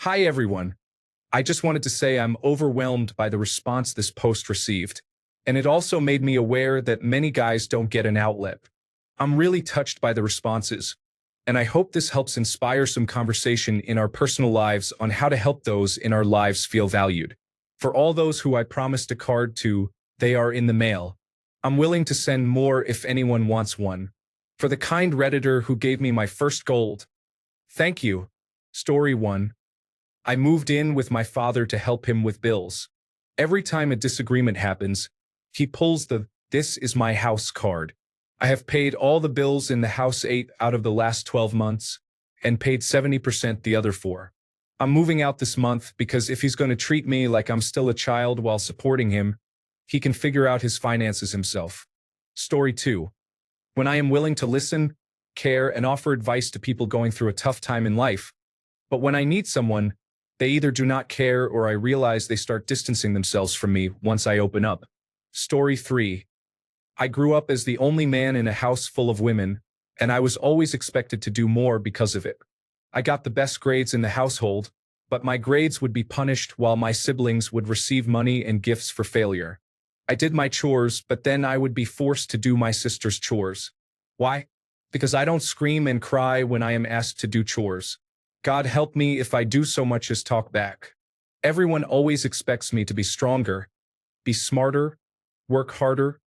Hi everyone. I just wanted to say I'm overwhelmed by the response this post received, and it also made me aware that many guys don't get an outlet. I'm really touched by the responses, and I hope this helps inspire some conversation in our personal lives on how to help those in our lives feel valued. For all those who I promised a card to, they are in the mail. I'm willing to send more if anyone wants one. For the kind Redditor who gave me my first gold. Thank you. Story 1. I moved in with my father to help him with bills. Every time a disagreement happens, he pulls the "this is my house" card. I have paid all the bills in the house 8 out of the last 12 months, and paid 70% the other 4. I'm moving out this month because if he's going to treat me like I'm still a child while supporting him, he can figure out his finances himself. Story 2. When I am willing to listen, care, and offer advice to people going through a tough time in life, but when I need someone, they either do not care or I realize they start distancing themselves from me once I open up. Story 3. I grew up as the only man in a house full of women, and I was always expected to do more because of it. I got the best grades in the household, but my grades would be punished while my siblings would receive money and gifts for failure. I did my chores, but then I would be forced to do my sister's chores. Why? Because I don't scream and cry when I am asked to do chores. God help me if I do so much as talk back. Everyone always expects me to be stronger, be smarter, work harder,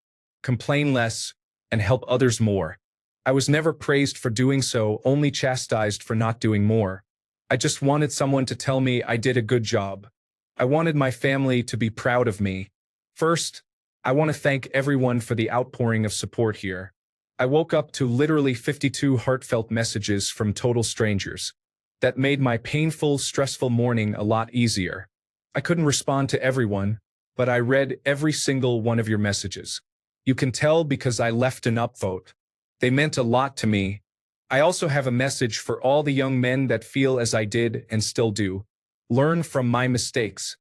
complain less, and help others more. I was never praised for doing so, only chastised for not doing more. I just wanted someone to tell me I did a good job. I wanted my family to be proud of me. First, I want to thank everyone for the outpouring of support here. I woke up to literally 52 heartfelt messages from total strangers. That made my painful, stressful morning a lot easier. I couldn't respond to everyone, but I read every single one of your messages. You can tell because I left an upvote. They meant a lot to me. I also have a message for all the young men that feel as I did and still do. Learn from my mistakes.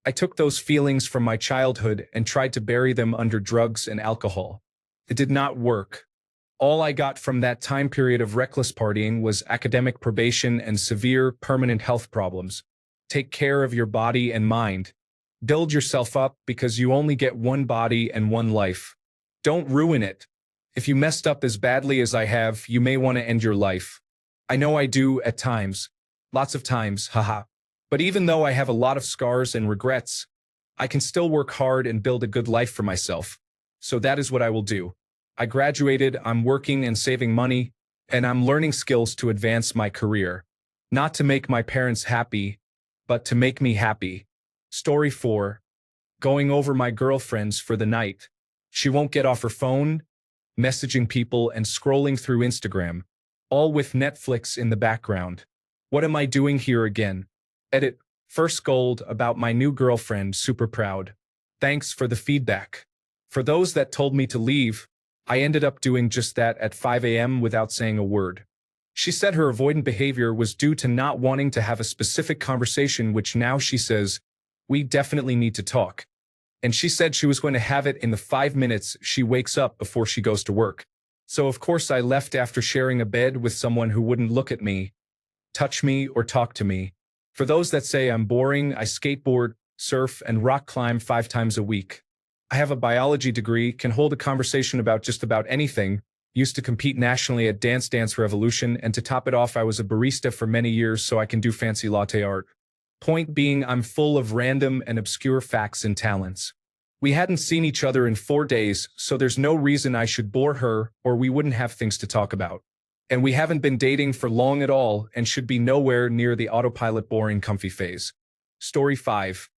I took those feelings from my childhood and tried to bury them under drugs and alcohol. It did not work. All I got from that time period of reckless partying was academic probation and severe, permanent health problems. Take care of your body and mind. Build yourself up because you only get one body and one life. Don't ruin it. If you messed up as badly as I have, you may want to end your life. I know I do at times. Lots of times, haha. But even though I have a lot of scars and regrets, I can still work hard and build a good life for myself. So that is what I will do. I graduated, I'm working and saving money, and I'm learning skills to advance my career. Not to make my parents happy, but to make me happy. Story 4. Going over my girlfriends for the night. She won't get off her phone, messaging people and scrolling through Instagram, all with Netflix in the background. What am I doing here again? Edit. First gold about my new girlfriend, super proud. Thanks for the feedback. For those that told me to leave, I ended up doing just that at 5 a.m. without saying a word. She said her avoidant behavior was due to not wanting to have a specific conversation, which now she says, we definitely need to talk. And she said she was going to have it in the 5 minutes she wakes up before she goes to work. So of course I left after sharing a bed with someone who wouldn't look at me, touch me, or talk to me. For those that say I'm boring, I skateboard, surf, and rock climb 5 times a week. I have a biology degree, can hold a conversation about just about anything, used to compete nationally at Dance Dance Revolution, and to top it off I was a barista for many years so I can do fancy latte art. Point being, I'm full of random and obscure facts and talents. We hadn't seen each other in 4 days, so there's no reason I should bore her or we wouldn't have things to talk about. And we haven't been dating for long at all and should be nowhere near the autopilot boring comfy phase. Story 5.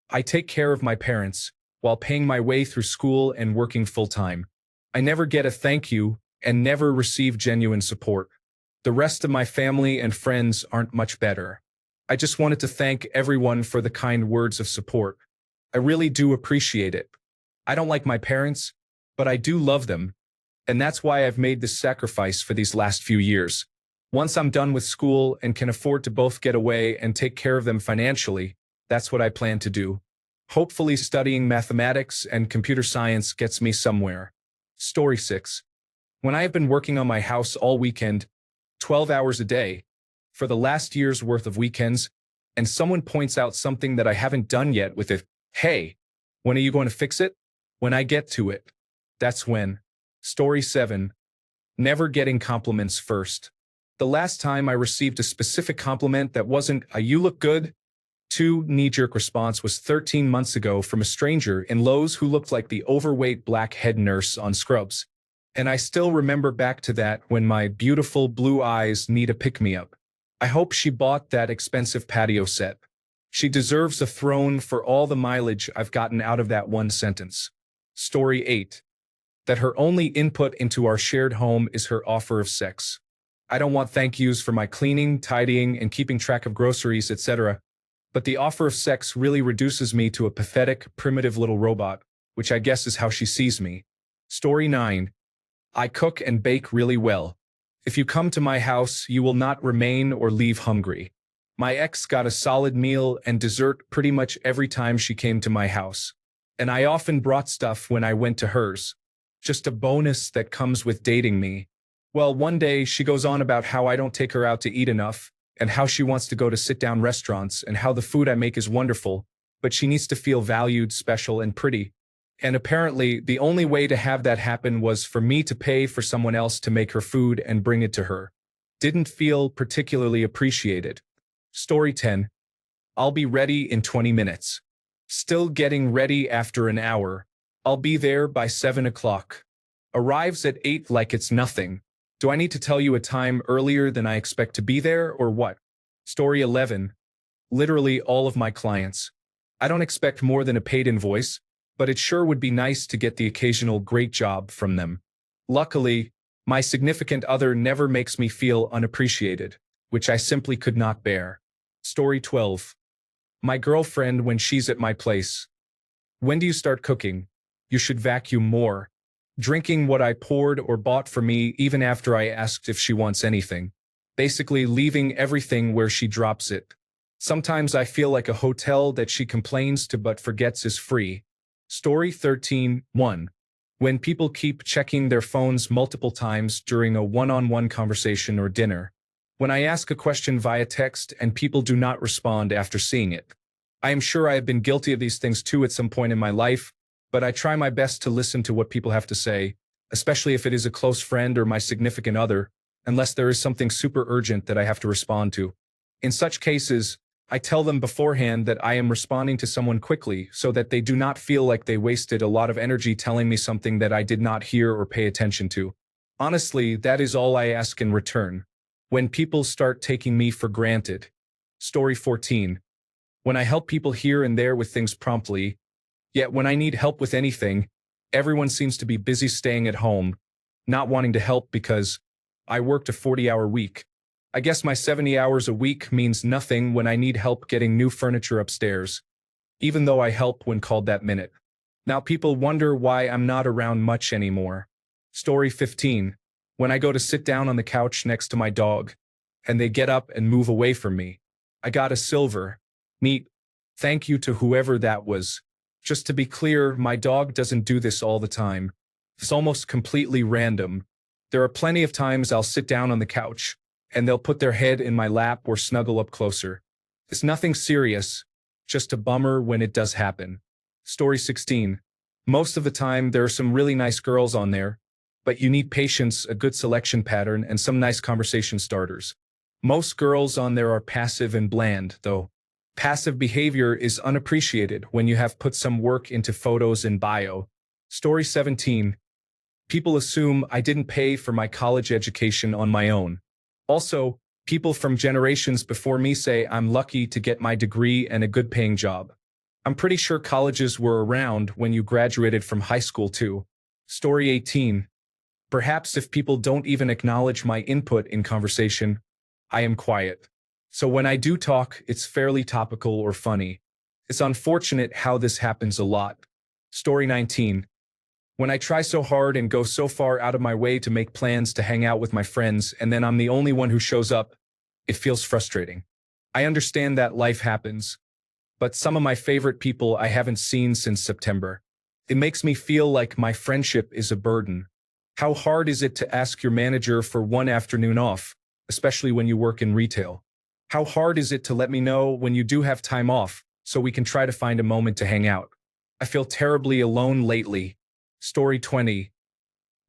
I take care of my parents while paying my way through school and working full-time. I never get a thank you and never receive genuine support. The rest of my family and friends aren't much better. I just wanted to thank everyone for the kind words of support. I really do appreciate it. I don't like my parents, but I do love them, and that's why I've made this sacrifice for these last few years. Once I'm done with school and can afford to both get away and take care of them financially, that's what I plan to do. Hopefully studying mathematics and computer science gets me somewhere. Story 6. When I have been working on my house all weekend, 12 hours a day, for the last year's worth of weekends, and someone points out something that I haven't done yet with it. Hey, when are you going to fix it? When I get to it. That's when. Story 7. Never getting compliments first. The last time I received a specific compliment that wasn't a "you look good" knee-jerk response was 13 months ago from a stranger in Lowe's who looked like the overweight black head nurse on Scrubs. And I still remember back to that when my beautiful blue eyes need a pick-me-up. I hope she bought that expensive patio set. She deserves a throne for all the mileage I've gotten out of that one sentence. Story 8. That her only input into our shared home is her offer of sex. I don't want thank yous for my cleaning, tidying, and keeping track of groceries, etc. But the offer of sex really reduces me to a pathetic, primitive little robot, which I guess is how she sees me. Story 9. I cook and bake really well. If you come to my house, you will not remain or leave hungry. My ex got a solid meal and dessert pretty much every time she came to my house. And I often brought stuff when I went to hers. Just a bonus that comes with dating me. Well, one day she goes on about how I don't take her out to eat enough, and how she wants to go to sit-down restaurants, and how the food I make is wonderful, but she needs to feel valued, special, and pretty. And apparently, the only way to have that happen was for me to pay for someone else to make her food and bring it to her. Didn't feel particularly appreciated. Story 10. I'll be ready in 20 minutes. Still getting ready after an hour. I'll be there by 7 o'clock. Arrives at 8 like it's nothing. Do I need to tell you a time earlier than I expect to be there, or what? Story 11. Literally all of my clients. I don't expect more than a paid invoice, but it sure would be nice to get the occasional great job from them. Luckily, my significant other never makes me feel unappreciated, which I simply could not bear. Story 12. My girlfriend when she's at my place. When do you start cooking? You should vacuum more. Drinking what I poured or bought for me even after I asked if she wants anything. Basically leaving everything where she drops it. Sometimes I feel like a hotel that she complains to but forgets is free. Story 13. 1. When people keep checking their phones multiple times during a one-on-one conversation or dinner. When I ask a question via text and people do not respond after seeing it. I am sure I have been guilty of these things too at some point in my life, but I try my best to listen to what people have to say, especially if it is a close friend or my significant other, unless there is something super urgent that I have to respond to. In such cases, I tell them beforehand that I am responding to someone quickly so that they do not feel like they wasted a lot of energy telling me something that I did not hear or pay attention to. Honestly, that is all I ask in return. When people start taking me for granted. Story 14. When I help people here and there with things promptly, yet when I need help with anything, everyone seems to be busy staying at home, not wanting to help because I worked a 40-hour week. I guess my 70 hours a week means nothing when I need help getting new furniture upstairs, even though I help when called that minute. Now people wonder why I'm not around much anymore. Story 15. When I go to sit down on the couch next to my dog, and they get up and move away from me. I got a silver, neat, thank you to whoever that was. Just to be clear, my dog doesn't do this all the time. It's almost completely random. There are plenty of times I'll sit down on the couch, and they'll put their head in my lap or snuggle up closer. It's nothing serious, just a bummer when it does happen. Story 16. Most of the time, there are some really nice girls on there, but you need patience, a good selection pattern, and some nice conversation starters. Most girls on there are passive and bland, though. Passive behavior is unappreciated when you have put some work into photos and bio. Story 17. People assume I didn't pay for my college education on my own. Also, people from generations before me say I'm lucky to get my degree and a good paying job. I'm pretty sure colleges were around when you graduated from high school too. Story 18. Perhaps if people don't even acknowledge my input in conversation, I am quiet. So when I do talk, it's fairly topical or funny. It's unfortunate how this happens a lot. Story 19. When I try so hard and go so far out of my way to make plans to hang out with my friends and then I'm the only one who shows up, it feels frustrating. I understand that life happens, but some of my favorite people I haven't seen since September. It makes me feel like my friendship is a burden. How hard is it to ask your manager for one afternoon off, especially when you work in retail? How hard is it to let me know when you do have time off so we can try to find a moment to hang out? I feel terribly alone lately. Story 20.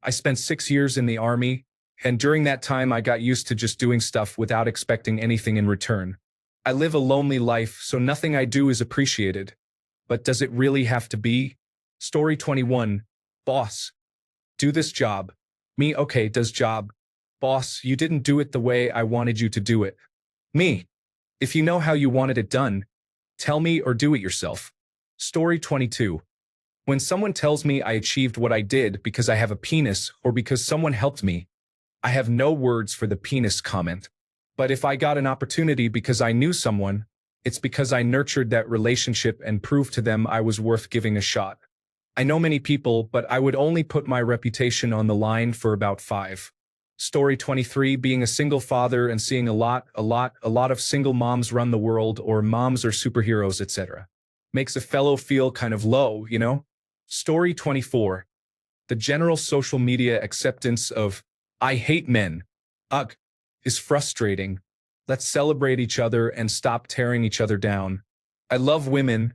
I spent 6 years in the army, and during that time I got used to just doing stuff without expecting anything in return. I live a lonely life, so nothing I do is appreciated. But does it really have to be? Story 21. Boss. Do this job. Me, okay, does job. Boss, you didn't do it the way I wanted you to do it. Me. If you know how you wanted it done, tell me or do it yourself. Story 22. When someone tells me I achieved what I did because I have a penis or because someone helped me, I have no words for the penis comment. But if I got an opportunity because I knew someone, it's because I nurtured that relationship and proved to them I was worth giving a shot. I know many people, but I would only put my reputation on the line for about 5. Story 23. Being a single father and seeing a lot of single moms run the world, or moms are superheroes, etc. Makes a fellow feel kind of low, you know? Story 24. The general social media acceptance of "I hate men" ugh, is frustrating. Let's celebrate each other and stop tearing each other down. I love women,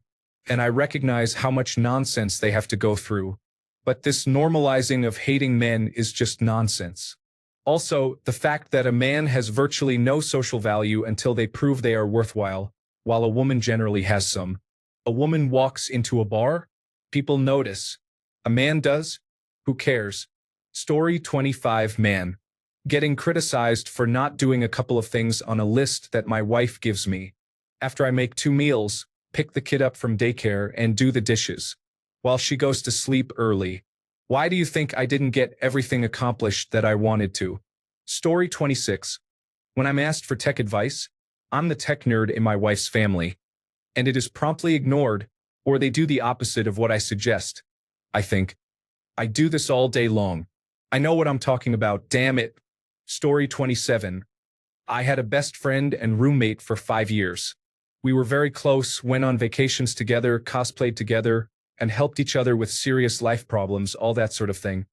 and I recognize how much nonsense they have to go through. But this normalizing of hating men is just nonsense. Also, the fact that a man has virtually no social value until they prove they are worthwhile, while a woman generally has some. A woman walks into a bar, people notice. A man does? Who cares? Story 25. Man. Getting criticized for not doing a couple of things on a list that my wife gives me. After I make 2 meals, pick the kid up from daycare, and do the dishes, while she goes to sleep early. Why do you think I didn't get everything accomplished that I wanted to? Story 26. When I'm asked for tech advice, I'm the tech nerd in my wife's family, and it is promptly ignored, or they do the opposite of what I suggest. I think, I do this all day long. I know what I'm talking about, damn it. Story 27. I had a best friend and roommate for 5 years. We were very close, went on vacations together, cosplayed together, and helped each other with serious life problems, all that sort of thing.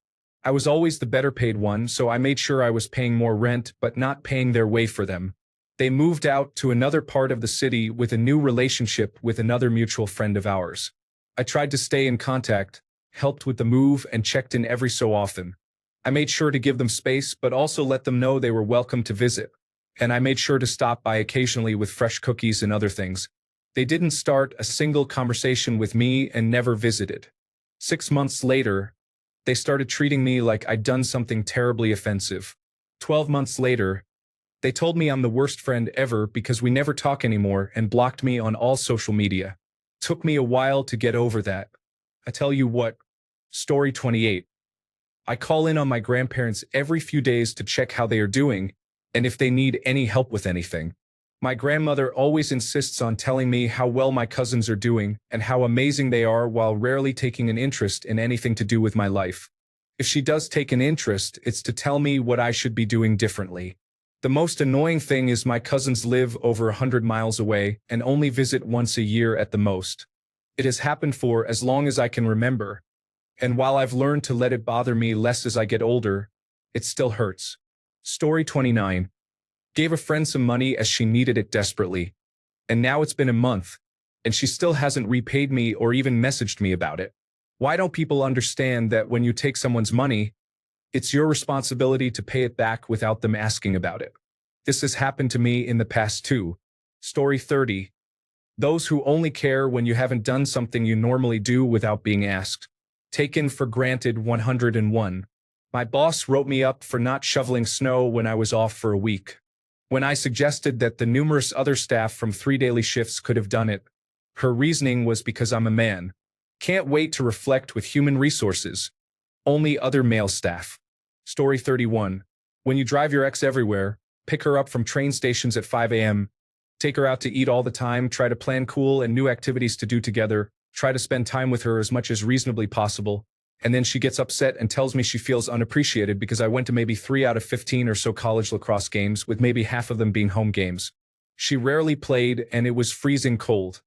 I was always the better paid one, so I made sure I was paying more rent but not paying their way for them. They moved out to another part of the city with a new relationship with another mutual friend of ours. I tried to stay in contact, helped with the move, and checked in every so often. I made sure to give them space but also let them know they were welcome to visit. And I made sure to stop by occasionally with fresh cookies and other things. They didn't start a single conversation with me and never visited. 6 months later, they started treating me like I'd done something terribly offensive. 12 months later, they told me I'm the worst friend ever because we never talk anymore and blocked me on all social media. Took me a while to get over that. I tell you what. Story 28. I call in on my grandparents every few days to check how they are doing and if they need any help with anything. My grandmother always insists on telling me how well my cousins are doing and how amazing they are, while rarely taking an interest in anything to do with my life. If she does take an interest, it's to tell me what I should be doing differently. The most annoying thing is my cousins live over 100 miles away and only visit once a year at the most. It has happened for as long as I can remember, and while I've learned to let it bother me less as I get older, it still hurts. Story 29. Gave a friend some money as she needed it desperately, and now it's been a month, and she still hasn't repaid me or even messaged me about it. Why don't people understand that when you take someone's money, it's your responsibility to pay it back without them asking about it? This has happened to me in the past too. Story 30. Those who only care when you haven't done something you normally do without being asked. Taken for granted. 101. My boss wrote me up for not shoveling snow when I was off for a week. When I suggested that the numerous other staff from 3 daily shifts could have done it, her reasoning was because I'm a man. Can't wait to reflect with human resources. Only other male staff. Story 31. When you drive your ex everywhere, pick her up from train stations at 5 a.m., take her out to eat all the time, try to plan cool and new activities to do together, try to spend time with her as much as reasonably possible, and then she gets upset and tells me she feels unappreciated because I went to maybe 3 out of 15 or so college lacrosse games, with maybe half of them being home games. She rarely played, and it was freezing cold.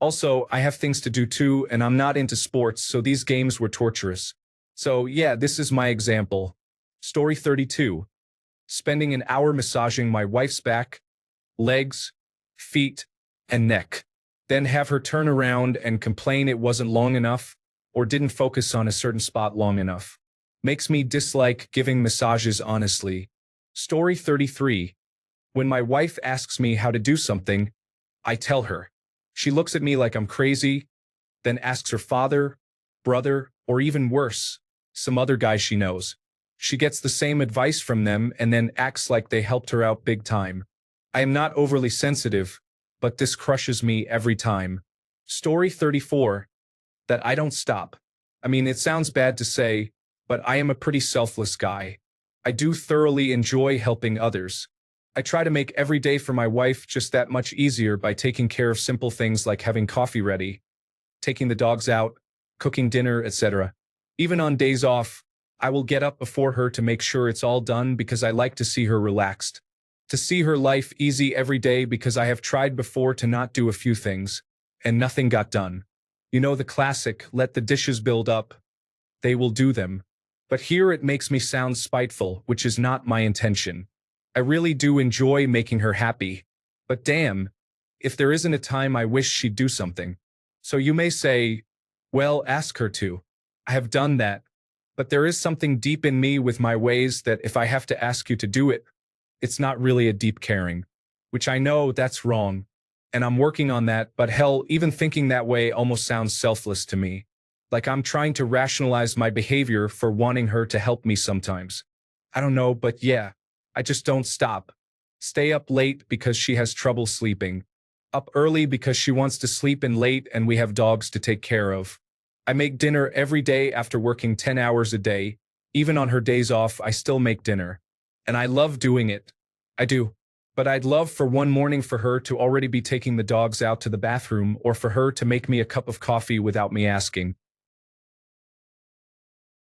Also, I have things to do too, and I'm not into sports, so these games were torturous. So yeah, this is my example. Story 32. Spending an hour massaging my wife's back. legs, feet, and neck. Then have her turn around and complain it wasn't long enough or didn't focus on a certain spot long enough. Makes me dislike giving massages honestly. Story 33. When my wife asks me how to do something, I tell her. She looks at me like I'm crazy, then asks her father, brother, or even worse, some other guy she knows. She gets the same advice from them and then acts like they helped her out big time. I am not overly sensitive, but this crushes me every time. Story 34. That I don't stop. I mean, it sounds bad to say, but I am a pretty selfless guy. I do thoroughly enjoy helping others. I try to make every day for my wife just that much easier by taking care of simple things like having coffee ready, taking the dogs out, cooking dinner, etc. Even on days off, I will get up before her to make sure it's all done because I like to see her relaxed. To see her life easy every day because I have tried before to not do a few things, and nothing got done. You know the classic, let the dishes build up. They will do them. But here it makes me sound spiteful, which is not my intention. I really do enjoy making her happy. But damn, if there isn't a time I wish she'd do something. So you may say, well, ask her to. I have done that. But there is something deep in me with my ways that if I have to ask you to do it, it's not really a deep caring. Which I know that's wrong. And I'm working on that, but hell, even thinking that way almost sounds selfless to me. Like I'm trying to rationalize my behavior for wanting her to help me sometimes. I don't know, but yeah, I just don't stop. Stay up late because she has trouble sleeping. Up early because she wants to sleep in late and we have dogs to take care of. I make dinner every day after working 10 hours a day. Even on her days off, I still make dinner. And I love doing it. I do. But I'd love for one morning for her to already be taking the dogs out to the bathroom or for her to make me a cup of coffee without me asking.